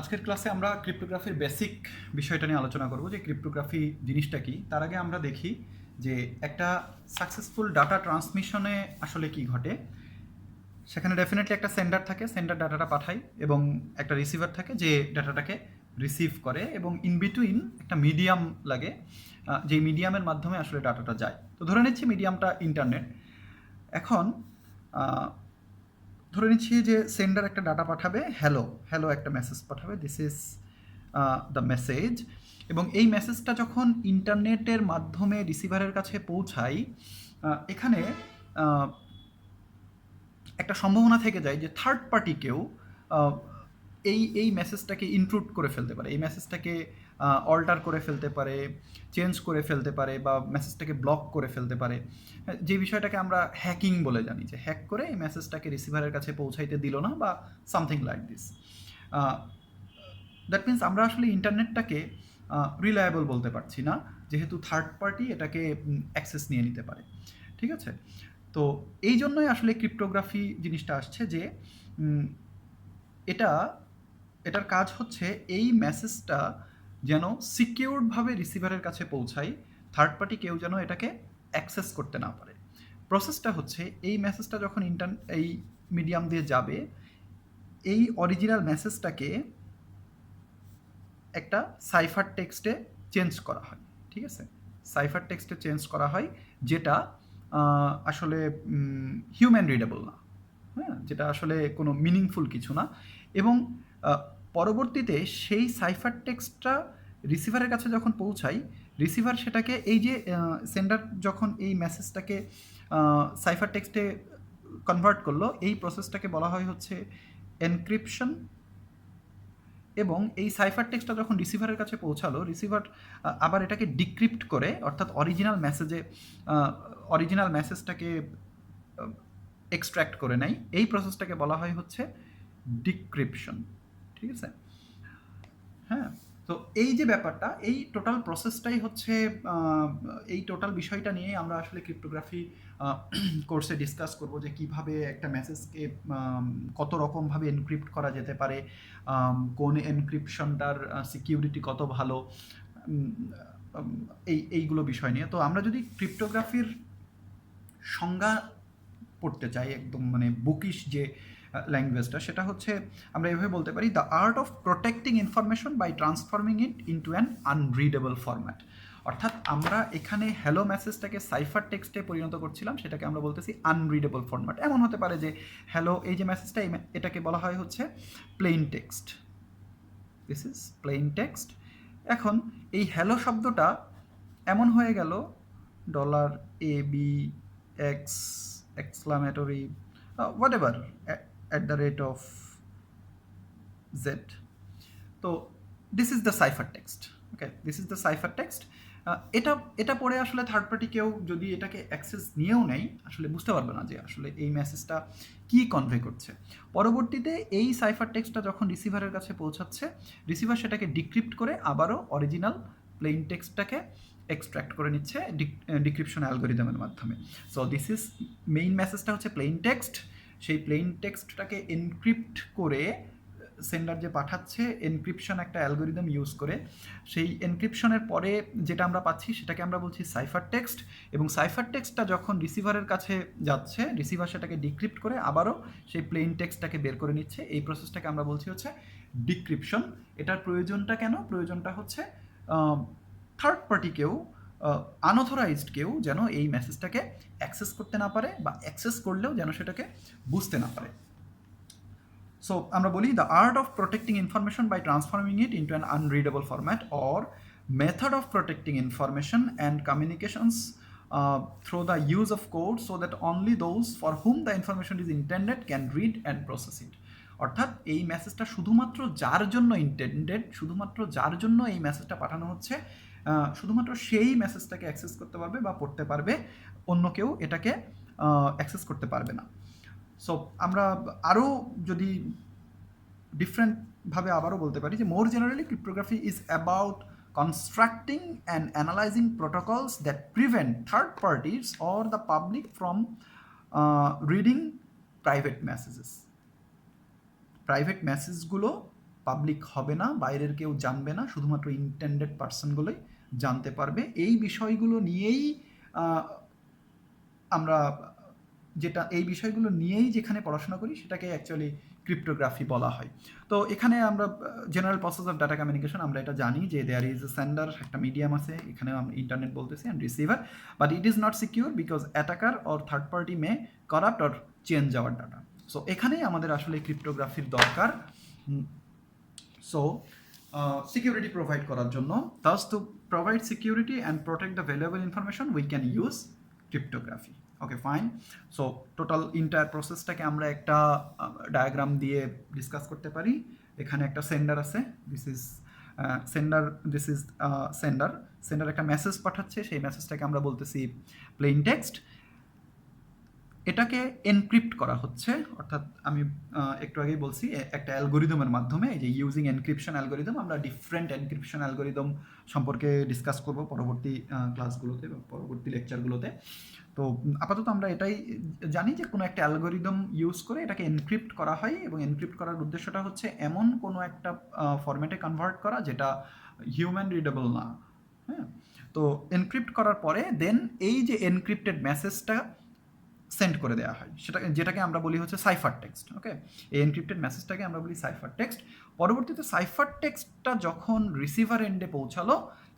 আজকের ক্লাসে আমরা ক্রিপ্টোগ্রাফির বেসিক বিষয়টা নিয়ে আলোচনা করব যে ক্রিপ্টোগ্রাফি জিনিসটা কি। তার আগে আমরা দেখি যে একটা সাকসেসফুল ডাটা ট্রান্সমিশনে আসলে কি ঘটে। সেখানে ডেফিনেটলি একটা সেন্ডার থাকে, সেন্ডার ডাটাটা পাঠায় এবং একটা রিসিভার থাকে যে ডাটাটাকে রিসিভ করে, এবং ইন বিটুইন একটা মিডিয়াম লাগে, যে মিডিয়ামের মাধ্যমে আসলে ডাটাটা যায়। তো ধরে নিচ্ছি মিডিয়ামটা ইন্টারনেট। এখন ধরে নিচ্ছি যে সেন্ডার একটা ডাটা পাঠাবে, হ্যালো হ্যালো একটা মেসেজ পাঠাবে, দিস ইজ দ্য মেসেজ। এবং এই মেসেজটা যখন ইন্টারনেটের মাধ্যমে রিসিভারের কাছে পৌঁছায়, এখানে একটা সম্ভাবনা থেকে যায় যে থার্ড পার্টি কেউ এই মেসেজটাকে ইনক্লুড করে ফেলতে পারে, এই মেসেজটাকে অল্টার করে ফেলতে পারে, চেঞ্জ করে ফেলতে পারে, বা মেসেজটাকে ব্লক করে ফেলতে পারে। যে বিষয়টাকে আমরা হ্যাকিং বলে জানি, যে হ্যাক করে এই মেসেজটাকে রিসিভারের কাছে পৌঁছাইতে দিল না, বা something like this. That means আমরা আসলে ইন্টারনেটটাকে রিলায়েবল বলতে পারছি না, যেহেতু থার্ড পার্টি এটাকে অ্যাক্সেস নিয়ে নিতে পারে। ঠিক আছে? তো এই জন্যই আসলে ক্রিপ্টোগ্রাফি জিনিসটা আসছে, যে এটার কাজ হচ্ছে এই মেসেজটা যেন সিকিউরডভাবে রিসিভারের কাছে পৌঁছায়, থার্ড পার্টি কেউ যেন এটাকে অ্যাক্সেস করতে না পারে। প্রসেসটা হচ্ছে এই মেসেজটা যখন এই মিডিয়াম দিয়ে যাবে, এই অরিজিনাল মেসেজটাকে একটা সাইফার টেক্সটে চেঞ্জ করা হয়। ঠিক আছে? সাইফার টেক্সটে চেঞ্জ করা হয়, যেটা আসলে হিউম্যান রিডেবল না, হ্যাঁ, যেটা আসলে কোনো মিনিংফুল কিছু না। এবং পরবর্তীতে সেই সাইফার টেক্সটটা রিসিভারের কাছে যখন পৌঁছায়, রিসিভার সেটাকে এই যে সেন্ডার যখন এই মেসেজটাকে সাইফার টেক্সটে কনভার্ট করলো, এই প্রসেসটাকে বলা হয় হচ্ছে এনক্রিপশন। এবং এই সাইফার টেক্সটটা যখন রিসিভারের কাছে পৌঁছালো, রিসিভার আবার এটাকে ডিক্রিপ্ট করে, অর্থাৎ অরিজিনাল মেসেজটাকে এক্সট্র্যাক্ট করে নেয়। এই প্রসেসটাকে বলা হয় হচ্ছে ডিক্রিপশন। ঠিক আছে? হ্যাঁ, তো এই যে ব্যাপারটা, এই টোটাল প্রসেসটাই হচ্ছে, এই টোটাল বিষয়টা নিয়ে আমরা আসলে ক্রিপ্টোগ্রাফি কোর্সে ডিসকাস করব, যে কিভাবে একটা মেসেজকে কত রকমভাবে এনক্রিপ্ট করা যেতে পারে, কোন এনক্রিপশনটার সিকিউরিটি কত ভালো, এইগুলো বিষয় নিয়ে। তো আমরা যদি ক্রিপ্টোগ্রাফির সংজ্ঞা পড়তে চাই, একদম মানে বুকিশ যে ল্যাঙ্গুয়েজটা, সেটা হচ্ছে আমরা এভাবে বলতে পারি, the art of protecting information by transforming it into an unreadable format. অর্থাৎ আমরা এখানে হ্যালো মেসেজটাকে সাইফার টেক্সটে পরিণত করছিলাম, সেটাকে আমরা বলতেছি আনরিডেবল ফরম্যাট। এমন হতে পারে যে হ্যালো, এই যে মেসেজটা, এটাকে বলা হয় হচ্ছে plain text, this is plain text. এখন এই হ্যালো শব্দটা এমন হয়ে গেল $AB exclamatory whatever at the rate of z. তো this is the cipher text. Okay, this is the cipher text. এটা এটা পড়ে আসলে থার্ড পার্টি কেউ যদি এটাকে অ্যাক্সেস নিয়েও নেয়, আসলে বুঝতে পারবে না যে আসলে এই মেসেজটা কী কনভে করছে। পরবর্তীতে এই সাইফার টেক্সটটা যখন রিসিভারের কাছে পৌঁছাচ্ছে, রিসিভার সেটাকে ডিক্রিপ্ট করে আবারও অরিজিনাল প্লেইন টেক্সটটাকে এক্সট্র্যাক্ট করে নিচ্ছে ডিক্রিপশন অ্যালগোরিদমের মাধ্যমে। সো দিস ইজ, মেইন মেসেজটা হচ্ছে প্লেইন টেক্সট। সেই প্লেইন টেক্সটটাকে এনক্রিপ্ট করে সেন্ডার যে পাঠাচ্ছে এনক্রিপশন একটা অ্যালগোরিদম ইউজ করে, সেই এনক্রিপশনের পরে যেটা আমরা পাচ্ছি সেটাকে আমরা বলছি সাইফার টেক্সট। এবং সাইফার টেক্সটটা যখন রিসিভারের কাছে যাচ্ছে, রিসিভার সেটাকে ডিক্রিপ্ট করে আবারও সেই প্লেইন টেক্সটটাকে বের করে নিচ্ছে। এই প্রসেসটাকে আমরা বলছি হচ্ছে ডিক্রিপশন। এটার প্রয়োজনটা কেন? প্রয়োজনটা হচ্ছে থার্ড পার্টি কেউ, আনঅথরাইজড কেউ যেন এই মেসেজটাকে অ্যাক্সেস করতে না পারে, বা অ্যাক্সেস করলেও যেন সেটাকে বুঝতে না পারে। সো আমরা বলি the art of protecting information by transforming it into an unreadable format, or method of protecting information and communications through the use of code so that only those for whom the information is intended can read and process it. অর্থাৎ এই মেসেজটা শুধুমাত্র যার জন্য intended, শুধুমাত্র যার জন্য এই মেসেজটা পাঠানো হচ্ছে, শুধুমাত্র সেই মেসেজটাকে অ্যাক্সেস করতে পারবে বা পড়তে পারবে, অন্য কেউ এটাকে অ্যাক্সেস করতে পারবে না। সো আমরা আরও যদি ডিফারেন্টভাবে আবারও বলতে পারি, যে more generally cryptography is about constructing and analyzing protocols that prevent third parties or the public from reading private messages. Private মেসেজগুলো পাবলিক হবে না, বাইরের কেউ জানবে না, শুধুমাত্র ইন্টেন্ডেড পার্সনগুলোই জানতে পারবে। এই বিষয়গুলো নিয়েই আমরা এই বিষয়গুলো নিয়েই যেখানে পড়াশোনা করি সেটাকে অ্যাকচুয়ালি ক্রিপ্টোগ্রাফি বলা হয়। তো এখানে আমরা general process of data communication আমরা এটা জানি যে দেয়ার ইজ এ সেন্ডার, একটা মিডিয়াম আছে, এখানে আমরা ইন্টারনেট বলতেছি, and receiver, but it is not secure because attacker or third party May corrupt or change our data. So এখানেই আমাদের আসলে ক্রিপ্টোগ্রাফির দরকার। সো সিকিউরিটি প্রোভাইড করার জন্য, thus to provide security and protect the valuable information we can use cryptography. Okay fine. So total entire প্রসেসটাকে আমরা একটা diagram দিয়ে ডিসকাস করতে পারি। এখানে একটা সেন্ডার আছে, দিস ইজ সেন্ডার একটা মেসেজ পাঠাচ্ছে, সেই মেসেজটাকে আমরা বলতেছি প্লেইন টেক্সট। এটাকে এনক্রিপ্ট করা হচ্ছে, অর্থাৎ আমি একটু আগেই বলছি একটা অ্যালগোরিদমের মাধ্যমে, এই যে ইউজিং এনক্রিপশন অ্যালগোরিদম। আমরা ডিফারেন্ট এনক্রিপশন অ্যালগোরিদম সম্পর্কে ডিসকাস করব পরবর্তী ক্লাসগুলোতে বা পরবর্তী লেকচারগুলোতে। তো আপাতত আমরা এটাই জানি যে কোনো একটা অ্যালগোরিদম ইউজ করে এটাকে এনক্রিপ্ট করা হয়, এবং এনক্রিপ্ট করার উদ্দেশ্যটা হচ্ছে এমন কোনো একটা ফরম্যাটে কনভার্ট করা যেটা হিউম্যান রিডেবল না। হ্যাঁ, তো এনক্রিপ্ট করার পরে দেন এই যে এনক্রিপ্টেড মেসেজটা সেন্ড করে দেওয়া হয়, যেটাকে আমরা বলি হচ্ছে সাইফার টেক্সট। ওকে, এই এনক্রিপ্টেড মেসেজটাকে আমরা বলি সাইফার টেক্সট। পরবর্তীতে সাইফার টেক্সটটা যখন রিসিভার এন্ডে পৌঁছালো,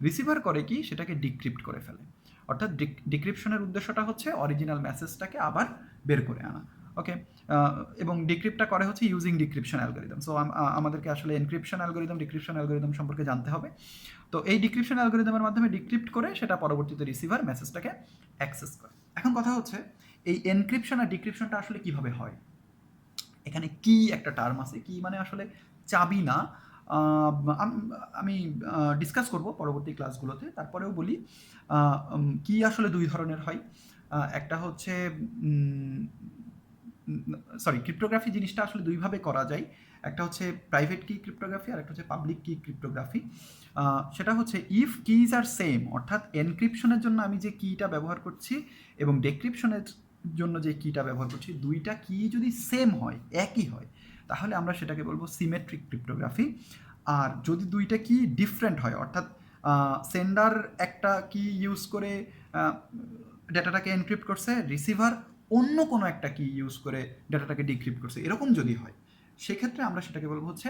রিসিভার করে কি সেটাকে ডিক্রিপ্ট করে ফেলে। অর্থাৎ ডিক্রিপশনের উদ্দেশ্যটা হচ্ছে অরিজিনাল মেসেজটাকে আবার বের করে আনা। ওকে, এবং ডিক্রিপ্টটা করে হচ্ছে ইউজিং ডিক্রিপশন অ্যালগোরিদম। সো আমাদেরকে আসলে এনক্রিপশন অ্যালগোরিদম, ডিক্রিপশন অ্যালগোরিদম সম্পর্কে জানতে হবে। তো এই ডিক্রিপশন অ্যালগোরিদমের মাধ্যমে ডিক্রিপ্ট করে সেটা পরবর্তীতে রিসিভার মেসেজটাকে অ্যাক্সেস করে। এখন কথা হচ্ছে এই এনক্রিপশন আর ডিক্রিপশনটা আসলে কিভাবে হয়। এখানে কি একটা টার্ম আছে, কি মানে আসলে চাবি না, আমি ডিসকাস করব পরবর্তী ক্লাসগুলোতে। তারপরেও বলি কি আসলে দুই ধরনের হয়। একটা হচ্ছে ক্রিপ্টোগ্রাফি জিনিসটা আসলে দুইভাবে করা যায়। একটা হচ্ছে প্রাইভেট কি ক্রিপ্টোগ্রাফি, আর একটা হচ্ছে পাবলিক কি ক্রিপ্টোগ্রাফি। সেটা হচ্ছে ইফ কিজ আর সেম, অর্থাৎ এনক্রিপশনের জন্য আমি যে কিটা ব্যবহার করছি এবং ডেক্রিপশনের জন্য যে কিটা ব্যবহার করছি, দুইটা কি যদি সেম হয়, একই হয়, তাহলে আমরা সেটাকে বলবো সিমেট্রিক ক্রিপ্টোগ্রাফি। আর যদি দুইটা কি ডিফারেন্ট হয়, অর্থাৎ সেন্ডার একটা কি ইউজ করে ডেটাটাকে এনক্রিপ্ট করছে, রিসিভার অন্য কোনো একটা কি ইউজ করে ডেটাটাকে ডিক্রিপ্ট করছে, এরকম যদি হয়, সেক্ষেত্রে আমরা সেটাকে বলবো হচ্ছে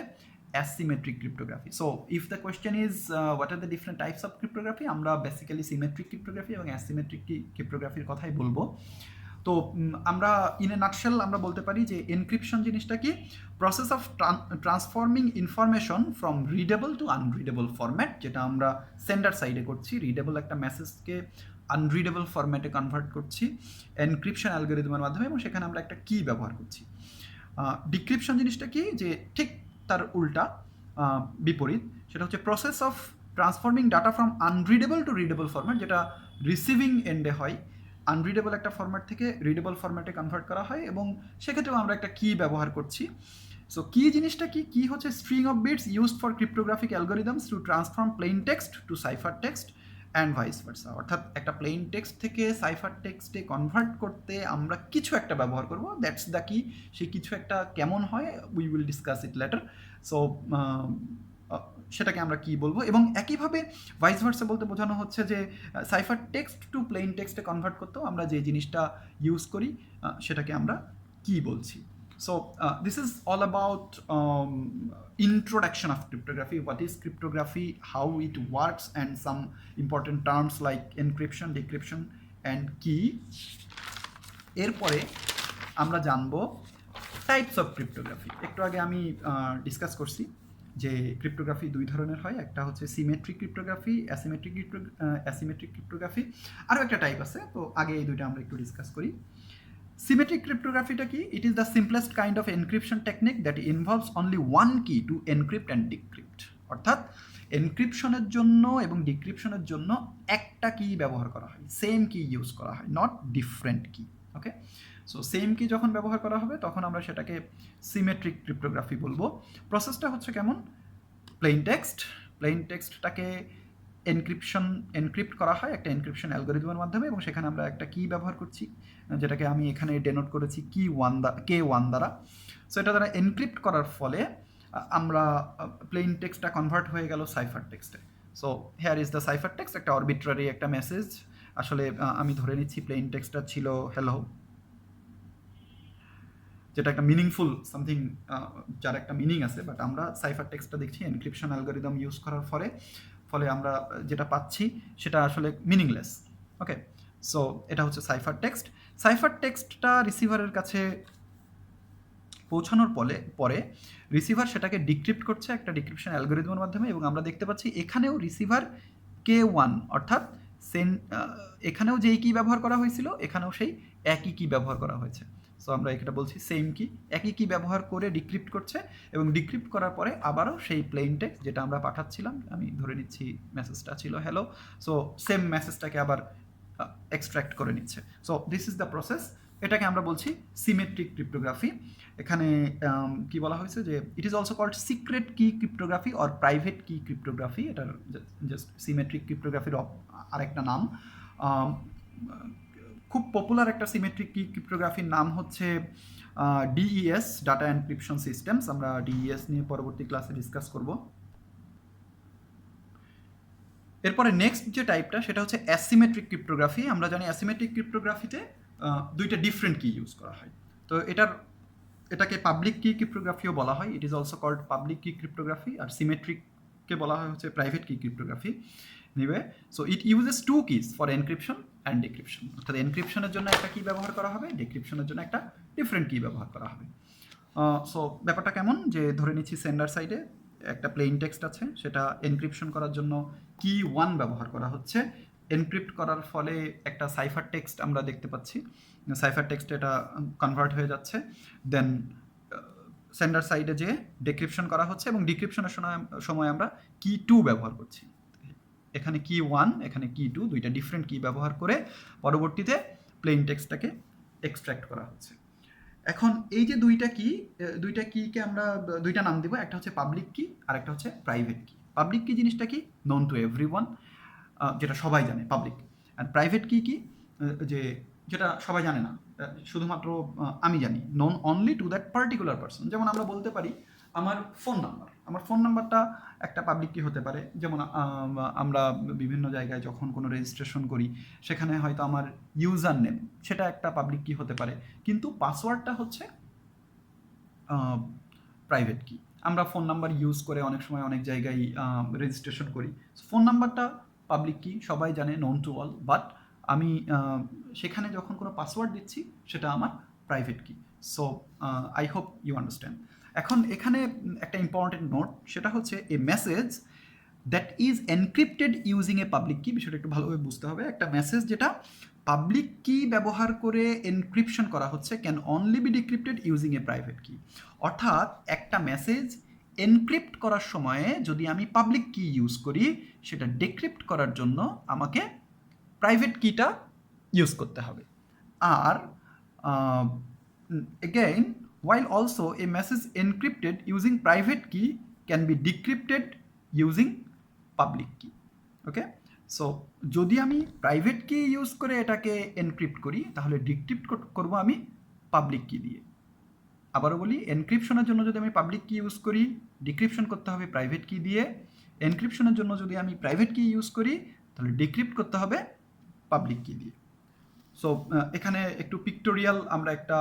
asymmetric cryptography. So if the question is what are the different types of cryptography, আমরা বেসিক্যালি সিমেট্রিক ক্রিপ্টোগ্রাফি এবং অ্যাসিমেট্রিক ক্রিপ্টোগ্রাফির কথাই বলবো। তো আমরা ইন এ নাটশেল আমরা বলতে পারি যে এনক্রিপশন জিনিসটা কি, process of transforming information from readable to unreadable format, যেটা আমরা সেন্ডার সাইডে করছি। রিডেবল একটা মেসেজকে আনরিডেবল ফরম্যাটে কনভার্ট করছি এনক্রিপশন অ্যালগোরিদমের মাধ্যমে, এবং সেখানে আমরা একটা কি ব্যবহার করছি। ডিক্রিপশন জিনিসটা কি, যে ঠিক তার উল্টা, বিপরীত, সেটা হচ্ছে process of transforming data from unreadable to readable format, যেটা রিসিভিং এন্ডে হয়। আনরিডেবল একটা ফরম্যাট থেকে রিডেবল ফরম্যাটে কনভার্ট করা হয়, এবং সেক্ষেত্রেও আমরা একটা কি ব্যবহার করছি। সো কি জিনিসটা কি হচ্ছে string of bits used for cryptographic algorithms to transform plain text to cipher text and vice versa. অর্থাৎ একটা প্লেইন টেক্সট থেকে সাইফার টেক্সটে কনভার্ট করতে আমরা কিছু একটা ব্যবহার করব, দ্যাটস দ্য কি। সেই কিছু একটা কেমন হয়, we will discuss it later. So সেটাকে আমরা কি বলবো, এবং একইভাবে ভাইস ভার্সা বলতে বোঝানো হচ্ছে যে সাইফার টেক্সট টু প্লেইন টেক্সটে কনভার্ট করতেও আমরা যে জিনিসটা ইউজ করি সেটাকে আমরা কি বলছি। So this is all about introduction of cryptography, what is cryptography, how it works, and some important terms like encryption, decryption and key. এরপরে আমরা জানবো টাইপস অফ ক্রিপ্টোগ্রাফি। একটু আগে আমি ডিসকাস করছি যে ক্রিপ্টোগ্রাফি দুই ধরনের হয়, একটা হচ্ছে সিমেট্রিক ক্রিপ্টোগ্রাফি, অ্যাসিমেট্রিক ক্রিপ্টোগ্রাফি, আরও একটা টাইপ আছে। তো আগে এই দুইটা আমরা একটু ডিসকাস করি। সিমেট্রিক ক্রিপ্টোগ্রাফিটা কি? It is the simplest kind of encryption technique that involves only one কি টু এনক্রিপ্ট অ্যান্ড ডিক্রিপ্ট। অর্থাৎ এনক্রিপশনের জন্য এবং ডিক্রিপশনের জন্য একটা কি ব্যবহার করা হয়, সেম কি ইউজ করা হয়, নট ডিফারেন্ট কি। ওকে, সো সেম কি যখন ব্যবহার করা হবে তখন আমরা সেটাকে সিমেট্রিক ক্রিপ্টোগ্রাফি বলবো। প্রসেসটা হচ্ছে কেমন, প্লেইন টেক্সটটাকে এনক্রিপ্ট করা হয় একটা এনক্রিপশন অ্যালগোরিদমের মাধ্যমে, এবং সেখানে আমরা একটা কি ব্যবহার করছি, যেটাকে আমি এখানে ডেনোট করেছি K1 দ্বারা। সো এটা দ্বারা এনক্রিপ্ট করার ফলে আমরা প্লেন টেক্সটটা কনভার্ট হয়ে গেল সাইফার টেক্সটে। So here is the cipher text, একটা অরবিট্রারি একটা মেসেজ। আসলে আমি ধরে নিচ্ছি প্লেন টেক্সটটা ছিল হ্যালো, যেটা একটা মিনিংফুল সামথিং, যার একটা মিনিং আছে, বাট আমরা সাইফার টেক্সটটা দেখছি এনক্রিপশন অ্যালগোরিদম ইউজ করার ফলে আমরা যেটা পাচ্ছি সেটা আসলে মিনিংলেস। ওকে, সো এটা হচ্ছে সাইফার টেক্সট। সাইফার টেক্সটটা রিসিভারের কাছে পৌঁছানোর পরে রিসিভার সেটাকে ডিক্রিপ্ট করছে একটা ডিক্রিপশন অ্যালগোরিদমের মাধ্যমে, এবং আমরা দেখতে পাচ্ছি এখানেও রিসিভার K1 অর্থাৎ এখানেও যেই কি ব্যবহার করা হয়েছিল এখানেও সেই একই কি ব্যবহার করা হয়েছে। সো আমরা এটা বলছি সেম কি, একই কি ব্যবহার করে ডিক্রিপ্ট করছে, এবং ডিক্রিপ্ট করার পরে আবারও সেই প্লেন টেক্সট যেটা আমরা পাঠাচ্ছিলাম, আমি ধরে নিচ্ছি মেসেজটা ছিল হ্যালো, সো সেম মেসেজটাকে আবার এক্সট্র্যাক্ট করে নিচ্ছে। So this is the process. এটাকে আমরা বলছি সিমেট্রিক ক্রিপ্টোগ্রাফি। এখানে কি বলা হয়েছে যে it is also called secret key cryptography or private key cryptography. এটার জাস্ট সিমেট্রিক ক্রিপ্টোগ্রাফির আরেকটা নাম। খুব পপুলার একটা সিমেট্রিক কি ক্রিপ্টোগ্রাফির নাম হচ্ছে ডিইএস, ডাটা এনক্রিপশন সিস্টেমস। আমরা ডিইএস নিয়ে পরবর্তী ক্লাসে ডিসকাস করব। এরপরে নেক্সট যে টাইপটা সেটা হচ্ছে অ্যাসিমেট্রিক ক্রিপ্টোগ্রাফি। আমরা জানি অ্যাসিমেট্রিক ক্রিপ্টোগ্রাফিতে দুইটা ডিফারেন্ট কি ইউজ করা হয়। তো এটাকে পাবলিক কি ক্রিপ্টোগ্রাফিও বলা হয়, it is also called public key cryptography. আর সিমেট্রিককে বলা হয় হচ্ছে প্রাইভেট কি ক্রিপ্টোগ্রাফি নিবে। So it uses two keys for encryption and decryption, অর্থাৎ এনক্রিপশনের জন্য একটা কি ব্যবহার করা হবে, ডিক্রিপশনের জন্য একটা ডিফারেন্ট কি ব্যবহার করা হবে। সো ব্যাপারটা কেমন, যে ধরে নিচ্ছি সেন্ডার সাইডে একটা প্লেন টেক্সট আছে, সেটা এনক্রিপশন করার জন্য কি 1 ব্যবহার করা হচ্ছে। এনক্রিপ্ট করার ফলে একটা সাইফার টেক্সট আমরা দেখতে পাচ্ছি, সাইফার টেক্সট এটা কনভার্ট হয়ে যাচ্ছে, দেন সেন্ডার সাইডে যে ডিক্রিপশন করা হচ্ছে, এবং ডিক্রিপশনের সময় আমরা কি 2 ব্যবহার করছি। এখানে কি 1, এখানে কি 2, দুইটা ডিফারেন্ট কি ব্যবহার করে পরবর্তীতে প্লেন টেক্সটটাকে এক্সট্র্যাক্ট করা হচ্ছে। এখন এই যে দুইটা কিকে আমরা দুইটা নাম দিব, একটা হচ্ছে পাবলিক কি আর একটা হচ্ছে প্রাইভেট কি। পাবলিক কি জিনিসটা কি, নোন টু এভরিওয়ান, যেটা সবাই জানে পাবলিক। আর প্রাইভেট কি যেটা সবাই জানে না, শুধুমাত্র আমি জানি, known only to that particular person. যেমন আমরা বলতে পারি আমার ফোন নাম্বারটা একটা পাবলিক কি হতে পারে। যেমন আমরা বিভিন্ন জায়গায় যখন কোনো রেজিস্ট্রেশন করি সেখানে হয়তো আমার ইউজার নেম সেটা একটা পাবলিক কি হতে পারে, কিন্তু পাসওয়ার্ডটা হচ্ছে প্রাইভেট কি। আমরা ফোন নাম্বার ইউজ করে অনেক সময় অনেক জায়গায় রেজিস্ট্রেশন করি, ফোন নাম্বারটা পাবলিক কি, সবাই জানে, নোন টু অল, বাট আমি সেখানে যখন কোনো পাসওয়ার্ড দিচ্ছি সেটা আমার private key. So I hope you understand. এখন এখানে একটা ইম্পর্টেন্ট নোট, সেটা হচ্ছে a message that is encrypted using a public key. বিষয়টা একটু ভালোভাবে বুঝতে হবে। একটা মেসেজ যেটা পাবলিক কি ব্যবহার করে এনক্রিপশন করা হচ্ছে can only be decrypted using a private key. অর্থাৎ একটা মেসেজ এনক্রিপ্ট করার সময়ে যদি আমি পাবলিক কি ইউজ করি, সেটা ডিক্রিপ্ট করার জন্য আমাকে প্রাইভেট কিটা ইউজ করতে হবে। আর again, while also a message encrypted using private key can be decrypted using public key. Okay, so যদি আমি প্রাইভেট কি ইউজ করে এটাকে এনক্রিপ্ট করি তাহলে ডিক্রিপ্ট করব আমি পাবলিক কি দিয়ে। আবারও বলি, এনক্রিপশনের জন্য যদি আমি পাবলিক কি ইউজ করি, ডিক্রিপশন করতে হবে প্রাইভেট কি দিয়ে। এনক্রিপশনের জন্য যদি আমি প্রাইভেট কি ইউজ করি তাহলে ডিক্রিপ্ট করতে হবে পাবলিক কি দিয়ে। সো এখানে একটু পিক্টোরিয়াল আমরা একটা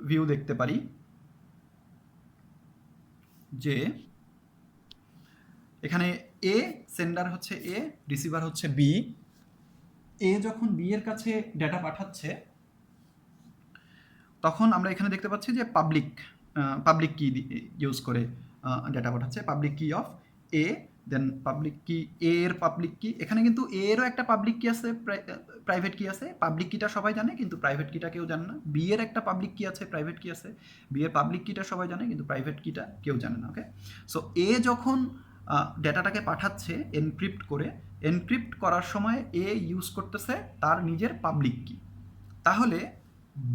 ভিউ দেখতে পারি, যে এখানে এ সেন্ডার হচ্ছে এ, রিসিভার হচ্ছে বি। এ যখন বি এর কাছে ডেটা পাঠাচ্ছে তখন আমরা এখানে দেখতে পাচ্ছি যে পাবলিক কি ইউজ করে ডেটা পাঠাচ্ছে, পাবলিক কি অফ এ, দেন পাবলিক কি এ এর পাবলিক কি। এখানে কিন্তু এ এরও একটা পাবলিক কি আছে, প্রাইভেট কি আছে। পাবলিক কিটা সবাই জানে কিন্তু প্রাইভেট কিটা কেউ জানে না। বি এর একটা পাবলিক কি আছে, প্রাইভেট কি আছে। বি এর পাবলিক কিটা সবাই জানে কিন্তু প্রাইভেট কিটা কেউ জানে না। ওকে, সো এ যখন ডেটাটাকে পাঠাচ্ছে এনক্রিপ্ট করার সময় এ ইউজ করতেছে তার নিজের পাবলিক কি। তাহলে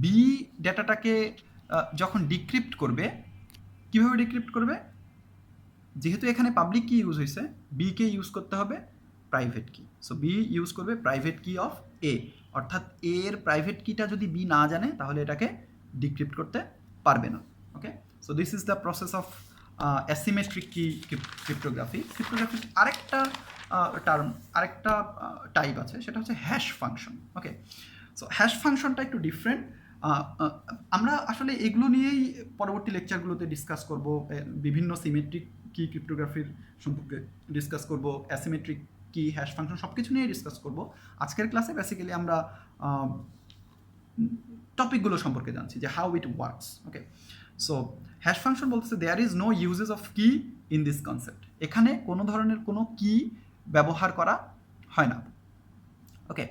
বি ডেটাটাকে যখন ডিক্রিপ্ট করবে, কীভাবে ডিক্রিপ্ট করবে, যেহেতু এখানে পাবলিক কি ইউজ হয়েছে, বি কে ইউজ করতে হবে private key. So B use করবে প্রাইভেট কি অফ এ, অর্থাৎ এ এর প্রাইভেট কিটা যদি বি না জানে তাহলে এটাকে ডিক্রিপ্ট করতে পারবে না। Okay, so this is the process of asymmetric key ক্রিপ্টোগ্রাফির আরেকটা টার্ম, আরেকটা টাইপ আছে, সেটা হচ্ছে hash function. Okay, so hash ফাংশনটা একটু ডিফারেন্ট। আমরা আসলে এগুলো নিয়েই পরবর্তী লেকচারগুলোতে ডিসকাস করব। বিভিন্ন সিমেট্রিক কি ক্রিপ্টোগ্রাফির সম্পর্কে ডিসকাস করব, অ্যাসিমেট্রিক কি, হ্যাশ ফাংশন সব কিছু নিয়েই ডিসকাস করব। আজকের ক্লাসে বেসিক্যালি আমরা টপিকগুলো সম্পর্কে জানছি যে how it works. Okay, so hash function বলতেছে there is no uses of key in this concept. এখানে কোনো ধরনের কোনো কি ব্যবহার করা হয় না। Okay,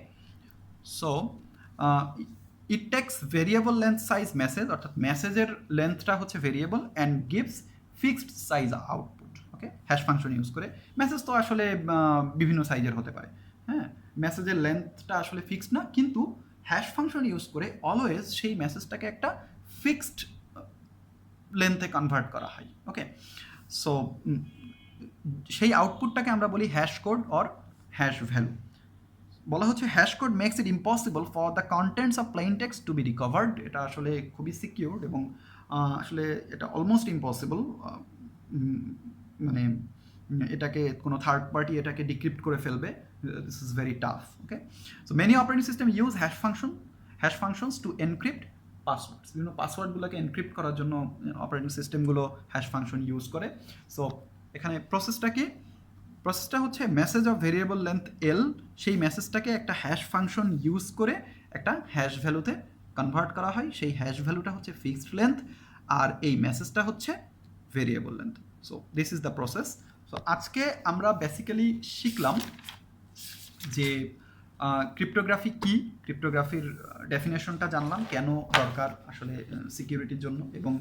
so it takes variable length size message, অর্থাৎ মেসেজের লেন্থটা হচ্ছে variable, and gives fixed size output. Okay, hash function use করে। মেসেজ তো আসলে বিভিন্ন সাইজের হতে পারে, হ্যাঁ, মেসেজের লেন্থটা আসলে ফিক্সড না, কিন্তু হ্যাশ ফাংশন ইউজ করে অলওয়েজ সেই মেসেজটাকে একটা ফিক্সড লেন্থে কনভার্ট করা হয়। ওকে, সো সেই আউটপুটটাকে আমরা বলি hash code or hash value. বলা হচ্ছে hash code makes it impossible for the contents of plain text to be recovered. এটা আসলে খুবই সিকিউরড এবং আসলে এটা অলমোস্ট ইম্পসিবল, মানে এটাকে কোনো থার্ড পার্টি এটাকে ডিক্রিপ্ট করে ফেলবে। This is very tough. Okay, so many operating system use hash functions to encrypt passwords. বিভিন্ন পাসওয়ার্ডগুলোকে এনক্রিপ্ট করার জন্য অপারেটিং সিস্টেমগুলো হ্যাশ ফাংশন ইউজ করে। সো এখানে প্রসেসটা হচ্ছে message of variable length L, সেই মেসেজটাকে একটা হ্যাশ ফাংশন ইউজ করে একটা হ্যাশ ভ্যালুতে কনভার্ট করা হয়। সেই হ্যাশ ভ্যালুটা হচ্ছে ফিক্সড লেন্থ, আর এই মেসেজটা হচ্ছে variable length. So this is the process. So আজকে আমরা বেসিক্যালি শিখলাম যে ক্রিপ্টোগ্রাফি কি, ক্রিপ্টোগ্রাফির ডেফিনেশনটা জানলাম, কেন দরকার আসলে সিকিউরিটির জন্য, এবং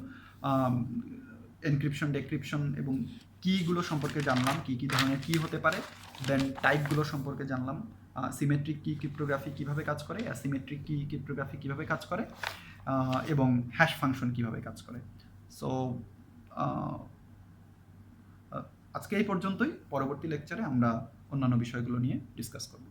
এনক্রিপশন, ডেক্রিপশন এবং কিগুলো সম্পর্কে জানলাম, কী কী ধরনের কি হতে পারে। দেন টাইপগুলো সম্পর্কে জানলাম, সিমেট্রিক কি ক্রিপ্টোগ্রাফি কীভাবে কাজ করে, অ্যাসিমেট্রিক কি ক্রিপ্টোগ্রাফি কীভাবে কাজ করে, এবং হ্যাশ ফাংশন কীভাবে কাজ করে। সো আজকে এই পর্যন্তই। পরবর্তী লেকচারে আমরা অন্যান্য বিষয়গুলো নিয়ে ডিসকাস করব।